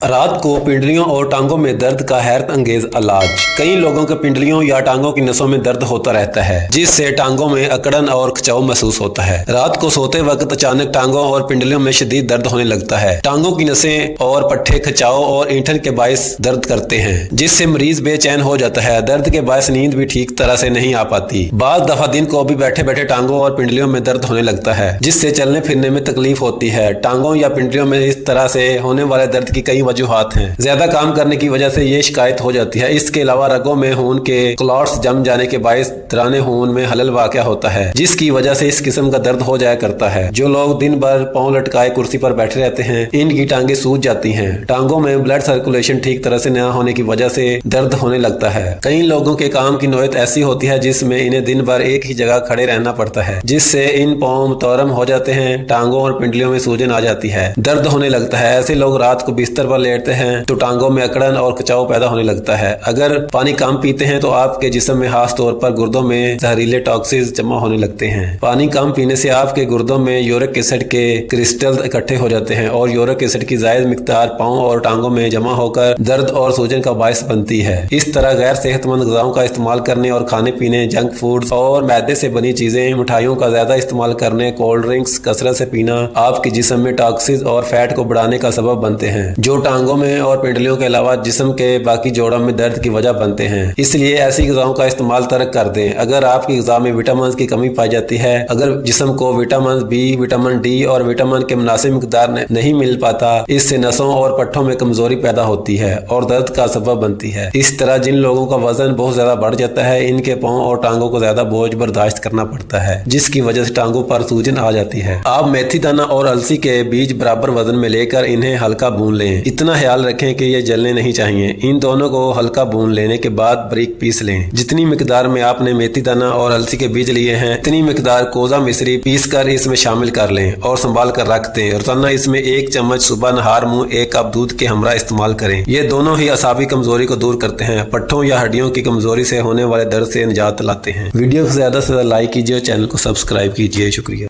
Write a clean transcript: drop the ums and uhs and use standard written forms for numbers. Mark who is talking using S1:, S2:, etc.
S1: रात को पिंडलियों और टांगों में दर्द का हैरत अंगेज इलाज। कई लोगों के पिंडलियों या टांगों की नसों में दर्द होता रहता है, जिससे टांगों में अकड़न और खिंचाव महसूस होता है। रात को सोते वक्त अचानक टांगों और पिंडलियों में शदीद दर्द होने लगता है। टांगों की नसें और पट्टे खिंचाव और ऐंठन के बायस दर्द करते हैं, जिससे मरीज बेचैन हो जाता है। दर्द के बायस नींद भी ठीक तरह से नहीं आ पाती। बाज़ दफा दिन को भी बैठे बैठे टांगों और पिंडलियों में दर्द होने लगता है, जिससे चलने फिरने में तकलीफ होती है। टांगों या पिंडलियों में इस तरह से होने वाले दर्द की कई वजूहात हैं। ज्यादा काम करने की वजह से ये शिकायत हो जाती है। इसके अलावा रगों में खून के क्लॉट्स जम जाने के बायस दराने खून में हलल वाक़या होता है, जिसकी वजह से इस किस्म का दर्द हो जाया करता है। जो लोग दिन भर पांव लटकाए कुर्सी पर बैठे रहते हैं, इनकी टांगे सूज जाती हैं। टांगों में ब्लड सर्कुलेशन ठीक तरह से न होने की वजह से दर्द होने लगता है। कई लोगों के काम की नौयत ऐसी होती है जिसमें इन्हें दिन भर एक ही जगह खड़े रहना पड़ता है, जिससे इन पांव मुतवरम हो जाते हैं। टांगों और पिंडलियों में सूजन आ जाती है, दर्द होने लगता है। ऐसे लोग रात को बिस्तर पर लेटते हैं तो टांगों में अकड़न और खिंचाव पैदा होने लगता है। अगर पानी कम पीते हैं तो आपके जिस्म में खास तौर पर गुर्दों में जहरीले टॉक्सिन्स जमा होने लगते हैं। पानी कम पीने से आपके गुर्दों में यूरिक एसिड के क्रिस्टल इकट्ठे हो जाते हैं और यूरिक एसिड की जायद मिकदार पांव और टांगों में जमा होकर दर्द और सूजन का बायस बनती है। इस तरह गैर सेहतमंद ग़िज़ाओं का इस्तेमाल करने और खाने पीने, जंक फूड्स और मैदे से बनी चीजें, मिठाइयों का ज्यादा इस्तेमाल करने, कोल्ड ड्रिंक्स कसरत से पीना आपके जिस्म में टॉक्सिन्स और फैट को बढ़ाने का सबब बनते हैं, जो टांगों में और पिंडलियों के अलावा जिस्म के बाकी जोड़ों में दर्द की वजह बनते हैं। इसलिए ऐसी ग़िज़ाओं का इस्तेमाल तर्क कर दें। अगर आपकी ग़िज़ा में विटामिन की कमी पाई जाती है, अगर जिस्म को विटामिन बी, विटामिन डी और विटामिन के मुनासिब मिकदार नहीं मिल पाता, इससे नसों और पट्टों में कमजोरी पैदा होती है और दर्द का सबब बनती है। इस तरह जिन लोगों का वजन बहुत ज्यादा बढ़ जाता है, इनके पाँव और टांगों को ज्यादा बोझ बर्दाश्त करना पड़ता है, जिसकी वजह से टांगों पर सूजन आ जाती है। आप मेथी दाना और अलसी के बीज बराबर वजन में लेकर इन्हें हल्का भून लें। इतना ख्याल रखें कि ये जलने नहीं चाहिए। इन दोनों को हल्का भून लेने के बाद बारीक पीस लें। जितनी मिकदार में आपने मेथी दाना और अलसी के बीज लिए हैं, इतनी मिकदार कोजा मिश्री पीस कर इसमें शामिल कर लें और संभाल कर रख दें। रोजाना इसमें 1 चम्मच सुबह नहार मुंह 1 कप दूध के हमरा इस्तेमाल करें। ये दोनों ही असाबी कमजोरी को दूर करते हैं, पट्टों या हड्डियों की कमजोरी से होने वाले दर्द से निजात लाते हैं। वीडियो को ज्यादा से ज्यादा लाइक कीजिए और चैनल को सब्सक्राइब कीजिए। शुक्रिया।